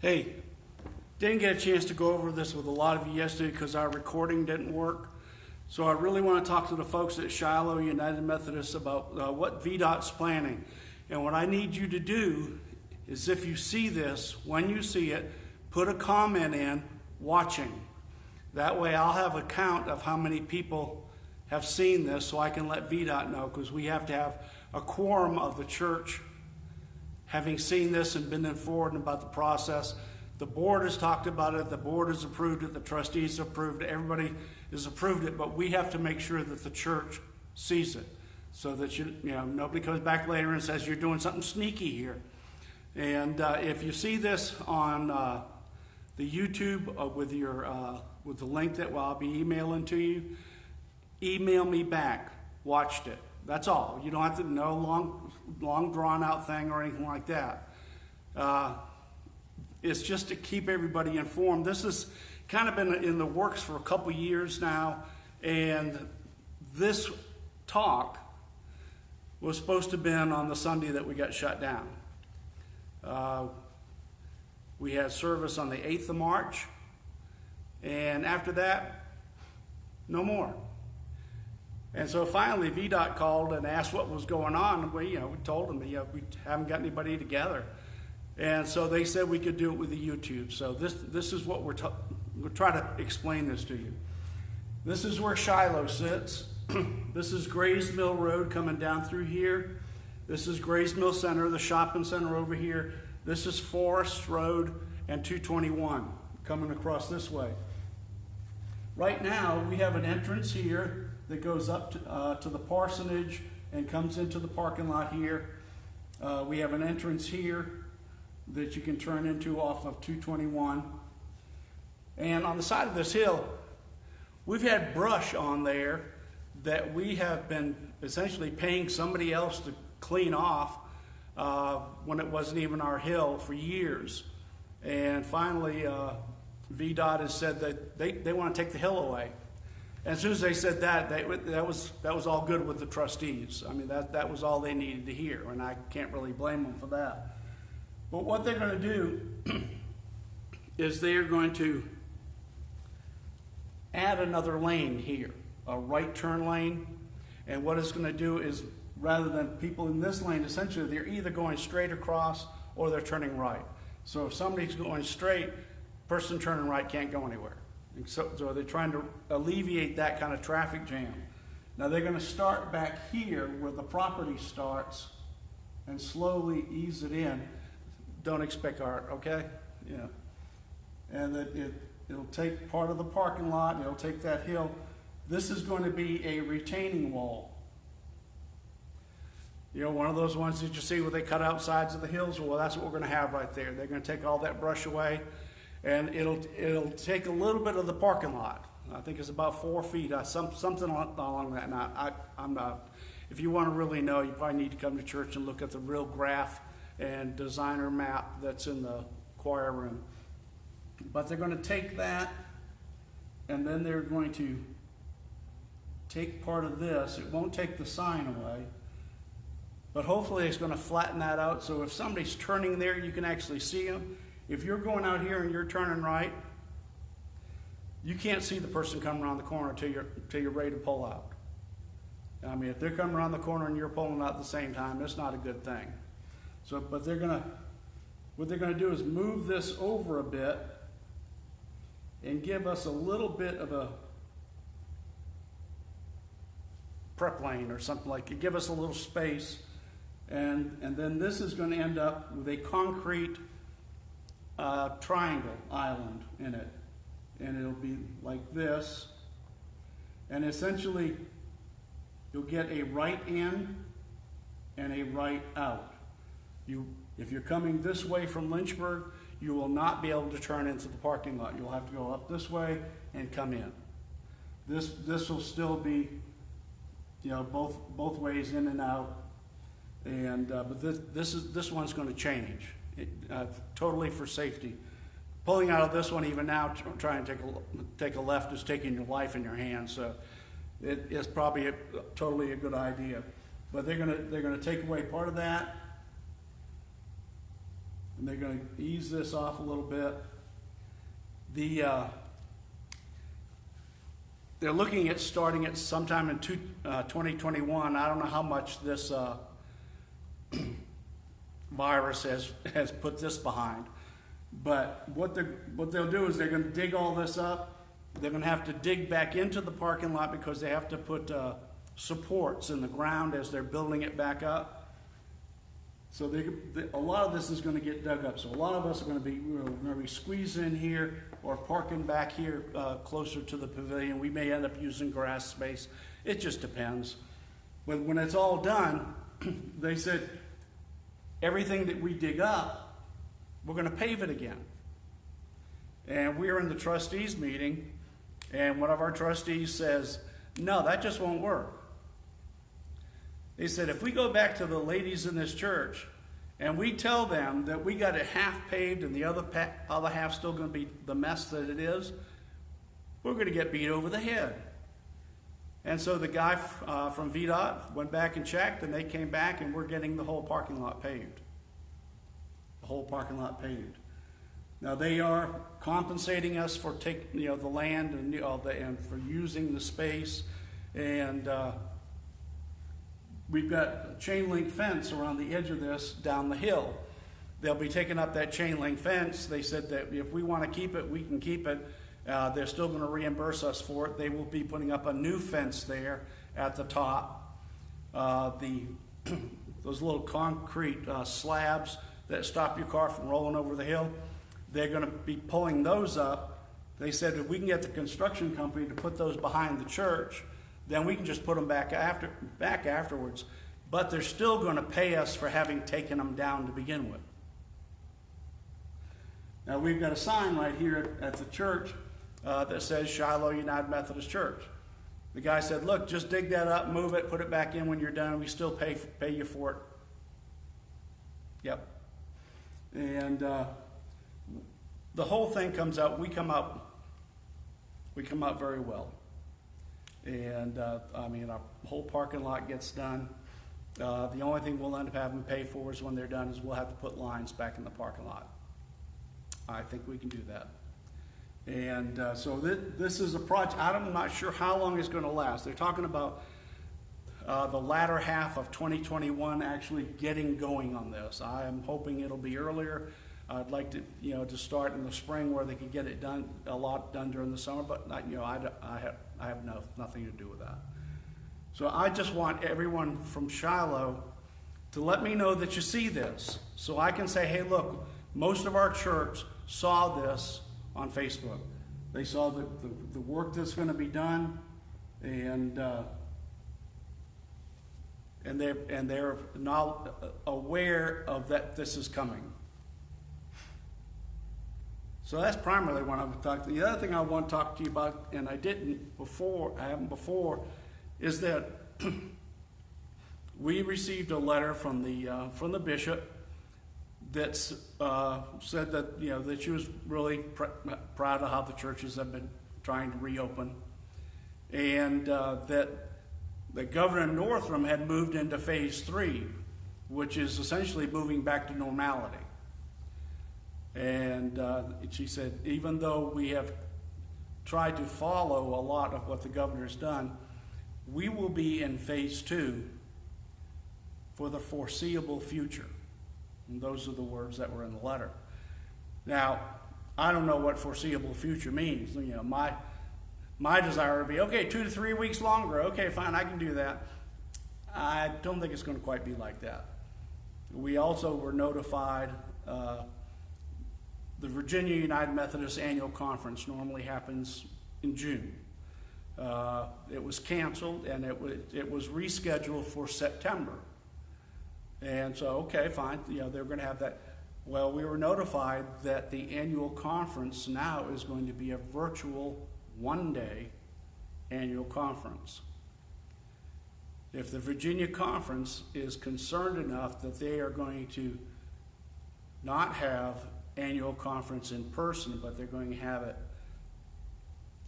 Hey, didn't get a chance to go over this with a lot of you yesterday because our recording didn't work. So I really want to talk to the folks at Shiloh United Methodist about what VDOT's planning. And what I need you to do is, if you see this, when you see it, put a comment in, watching. That way I'll have a count of how many people have seen this so I can let VDOT know, because we have to have a quorum of the church having seen this and been informed about the process. The board has talked about it, the board has approved it, the trustees have approved it, everybody has approved it, but we have to make sure that the church sees it so that nobody comes back later and says you're doing something sneaky here. And if you see this on the YouTube with the link that I'll be emailing to you, email me back, watched it. That's all. You don't have to know long drawn out thing or anything like that. It's just to keep everybody informed. This has kind of been in the works for a couple years now, and this talk was supposed to have been on the Sunday that we got shut down. We had service on the 8th of March, and after that, no more. And so finally, VDOT called and asked what was going on. And we told them, we haven't got anybody together. And so they said we could do it with the YouTube. So this is what we'll try to explain this to you. This is where Shiloh sits. This is Grays Mill Road coming down through here. This is Grays Mill Center, the shopping center over here. This is Forest Road and 221 coming across this way. Right now, we have an entrance here that goes up to the parsonage and comes into the parking lot here. We have an entrance here that you can turn into off of 221. And on the side of this hill, we've had brush on there that we have been essentially paying somebody else to clean off when it wasn't even our hill for years. And finally, VDOT has said that they want to take the hill away. And as soon as they said that, that was all good with the trustees. I mean, that was all they needed to hear, and I can't really blame them for that. But what they're going to do is they're going to add another lane here, a right turn lane. And what it's going to do is, rather than people in this lane, essentially they're either going straight across or they're turning right. So if somebody's going straight, person turning right can't go anywhere. So they're trying to alleviate that kind of traffic jam. Now they're going to start back here where the property starts and slowly ease it in. Don't expect art, okay? Yeah. And it'll take part of the parking lot, it'll take that hill. This is going to be a retaining wall. One of those ones that you see where they cut out sides of the hills. Well, that's what we're going to have right there. They're going to take all that brush away. And it'll take a little bit of the parking lot. I think it's about 4 feet, something along that. Now, I'm not. If you want to really know, you probably need to come to church and look at the real graph and designer map that's in the choir room. But they're going to take that, and then they're going to take part of this. It won't take the sign away, but hopefully it's going to flatten that out. So if somebody's turning there, you can actually see them. If you're going out here and you're turning right, you can't see the person coming around the corner till you're ready to pull out. I mean, if they're coming around the corner and you're pulling out at the same time, that's not a good thing. So, but what they're gonna do is move this over a bit and give us a little bit of a prep lane or something like it. Give us a little space, and then this is going to end up with a concrete triangle island in it, and it'll be like this, and essentially you'll get a right in and a right out. If you're coming this way from Lynchburg, you will not be able to turn into the parking lot. You'll have to go up this way and come in. This will still be both ways in and out, and but this one's going to change. Totally for safety. Pulling out of this one even now, trying to take a left is taking your life in your hands. So it is probably totally a good idea. But they're gonna take away part of that, and they're going to ease this off a little bit. They're looking at starting it sometime in 2021. I don't know how much this virus has put this behind, but what they'll do is they're going to dig all this up. They're going to have to dig back into the parking lot because they have to put supports in the ground as they're building it back up. So a lot of this is going to get dug up. So a lot of us are going to be squeezed in here or parking back here closer to the pavilion. We may end up using grass space. It just depends. But when it's all done, they said everything that we dig up, we're going to pave it again. And we were in the trustees meeting, and one of our trustees says, no, that just won't work. They said, if we go back to the ladies in this church and we tell them that we got it half paved and the other half still going to be the mess that it is, we're going to get beat over the head. And so the guy from VDOT went back and checked, and they came back, and we're getting the whole parking lot paved. The whole parking lot paved. Now they are compensating us for taking the land and for using the space, and we've got a chain link fence around the edge of this down the hill. They'll be taking up that chain link fence. They said that if we want to keep it, we can keep it. They're still going to reimburse us for it. They will be putting up a new fence there at the top. Those little concrete slabs that stop your car from rolling over the hill, they're going to be pulling those up. They said if we can get the construction company to put those behind the church, then we can just put them back afterwards. But they're still going to pay us for having taken them down to begin with. Now we've got a sign right here at the church that says Shiloh United Methodist Church. The guy said, look, just dig that up, move it, put it back in when you're done. We still pay you for it. Yep. And the whole thing comes out, we come out very well. And our whole parking lot gets done. The only thing we'll end up having to pay for is when they're done is we'll have to put lines back in the parking lot. I think we can do that. And so this is a project. I'm not sure how long it's going to last. They're talking about the latter half of 2021 actually getting going on this. I am hoping it'll be earlier. I'd like to, to start in the spring where they could get it done, a lot done during the summer, but not, I have nothing to do with that. So I just want everyone from Shiloh to let me know that you see this, so I can say, hey, look, most of our church saw this on Facebook. They saw the work that's going to be done, and they're not aware of that this is coming. So that's primarily what I would talk to. The other thing I want to talk to you about, and I haven't before, is that we received a letter from the bishop that said that that she was really proud of how the churches have been trying to reopen, and that Governor Northam had moved into phase 3, which is essentially moving back to normality. And she said, even though we have tried to follow a lot of what the governor's done, we will be in phase 2 for the foreseeable future. And those are the words that were in the letter. Now, I don't know what foreseeable future means. My desire would be, okay, 2 to 3 weeks longer. Okay, fine, I can do that. I don't think it's going to quite be like that. We also were notified. The Virginia United Methodist Annual Conference normally happens in June. It was canceled, and it was rescheduled for September. And so, okay, fine, they're going to have that. Well, we were notified that the annual conference now is going to be a virtual one-day annual conference. If the Virginia Conference is concerned enough that they are going to not have annual conference in person, but they're going to have it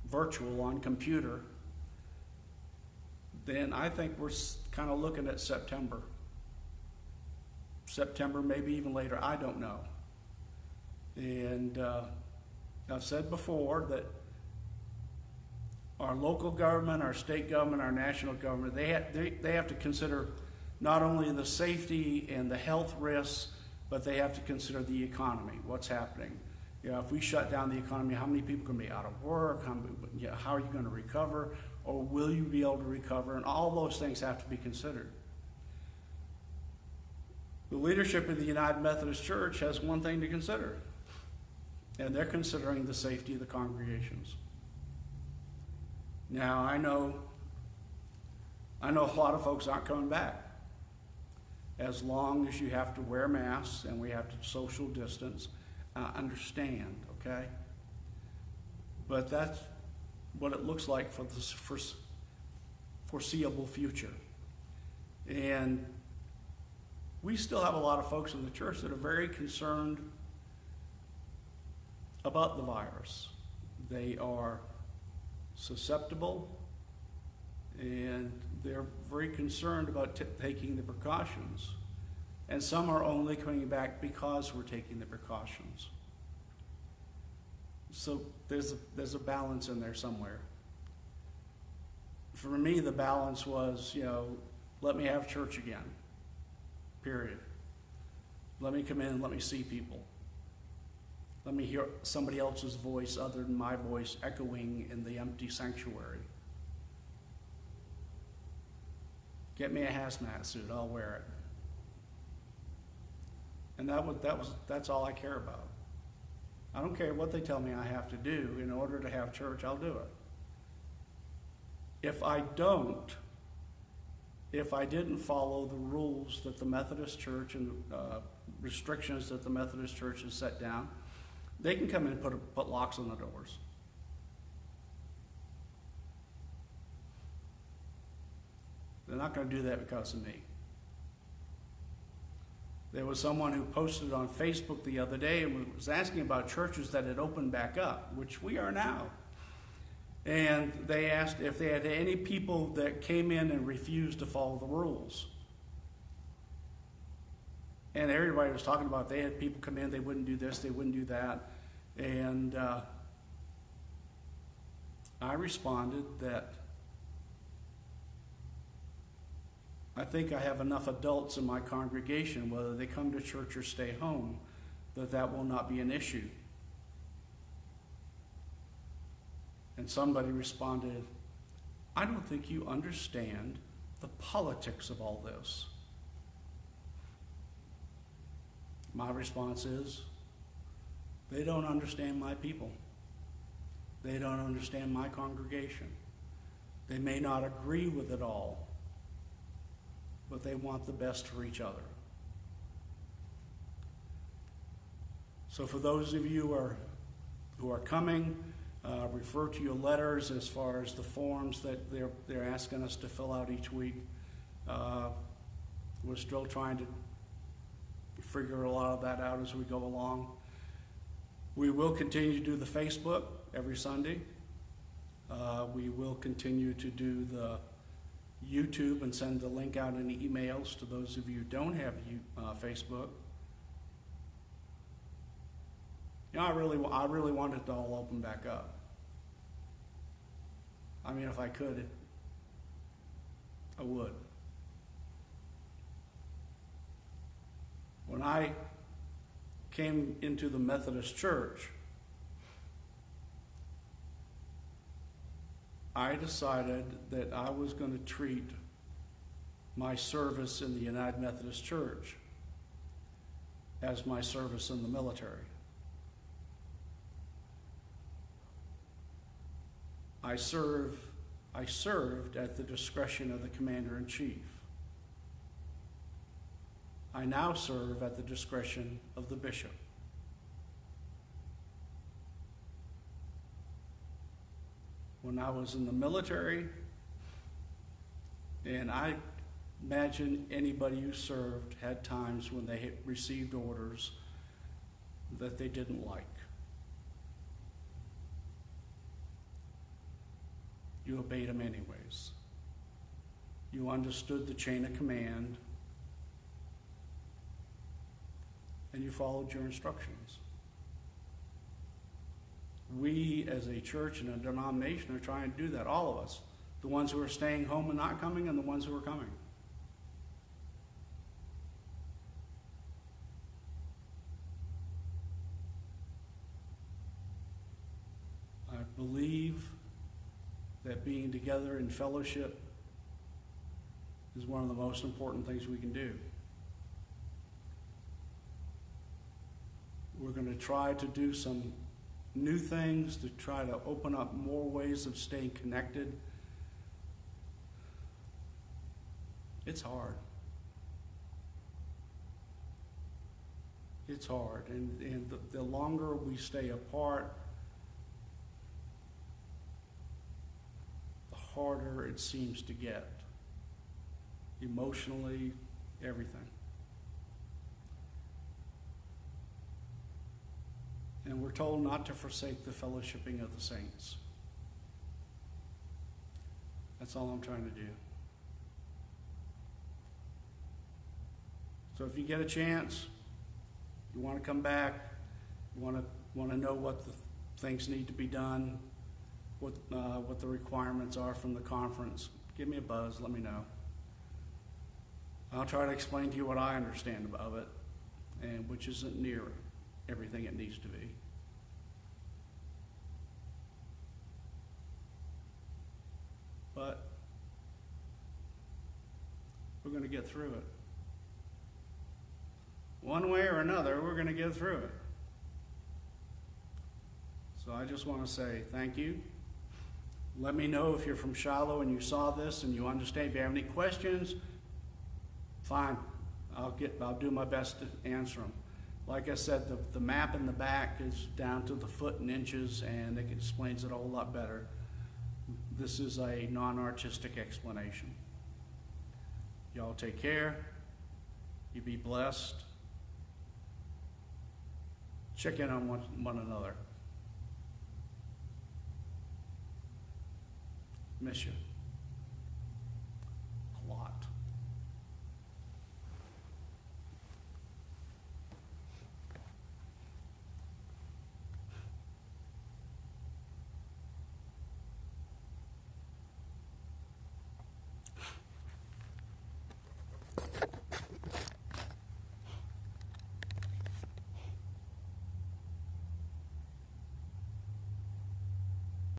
virtual on computer, then I think we're kind of looking at September, maybe even later. I don't know. And I've said before that our local government, our state government, our national government, they have to consider not only the safety and the health risks, but they have to consider the economy, what's happening. You know, if we shut down the economy, how many people can be out of work? How are you going to recover? Or will you be able to recover? And all those things have to be considered. The leadership of the United Methodist Church has one thing to consider, and they're considering the safety of the congregations. Now, I know a lot of folks aren't coming back. As long as you have to wear masks and we have to social distance, understand, okay? But that's what it looks like for the foreseeable future. And we still have a lot of folks in the church that are very concerned about the virus. They are susceptible, and they're very concerned about taking the precautions. And some are only coming back because we're taking the precautions. So there's a balance in there somewhere. For me, the balance was, let me have church again, period. Let me come in, let me see people. Let me hear somebody else's voice other than my voice echoing in the empty sanctuary. Get me a hazmat suit, I'll wear it. And that's all I care about. I don't care what they tell me I have to do in order to have church, I'll do it. If I didn't follow the rules that the Methodist Church and restrictions that the Methodist Church has set down, they can come in and put locks on the doors. They're not going to do that because of me. There was someone who posted on Facebook the other day and was asking about churches that had opened back up, which we are now. And they asked if they had any people that came in and refused to follow the rules. And everybody was talking about they had people come in, they wouldn't do this, they wouldn't do that. And I responded that I think I have enough adults in my congregation, whether they come to church or stay home, that will not be an issue. And somebody responded, I don't think you understand the politics of all this. My response is, they don't understand my people. They don't understand my congregation. They may not agree with it all, but they want the best for each other. So for those of you who are coming, refer to your letters as far as the forms that they're asking us to fill out each week. We're still trying to figure a lot of that out as we go along. We will continue to do the Facebook every Sunday. We will continue to do the YouTube and send the link out in emails to those of you who don't have Facebook. I really want it to all open back up. I mean, if I could, I would. When I came into the Methodist Church, I decided that I was going to treat my service in the United Methodist Church as my service in the military. I served at the discretion of the Commander-in-Chief. I now serve at the discretion of the bishop. When I was in the military, and I imagine anybody who served had times when they had received orders that they didn't like. You obeyed them anyways. You understood the chain of command, and you followed your instructions. we as a church and a denomination are trying to do that, all of us. The ones who are staying home and not coming, and the ones who are coming. I believe that being together in fellowship is one of the most important things we can do. We're going to try to do some new things to try to open up more ways of staying connected. It's hard. It's hard. And the longer we stay apart, the harder it seems to get. Emotionally, everything. And we're told not to forsake the fellowshipping of the saints. That's all I'm trying to do. So if you get a chance, you want to come back, you want to know what the things need to be done, what the requirements are from the conference, give me a buzz, let me know. I'll try to explain to you what I understand of it, and which isn't near everything it needs to be. But we're going to get through it. One way or another, we're going to get through it. So I just want to say thank you. Let me know if you're from Shiloh and you saw this and you understand. If you have any questions, fine. I'll do my best to answer them. Like I said, the map in the back is down to the foot and inches, and it explains it a whole lot better. This is a non-artistic explanation. Y'all take care. You be blessed. Check in on one another. Miss you.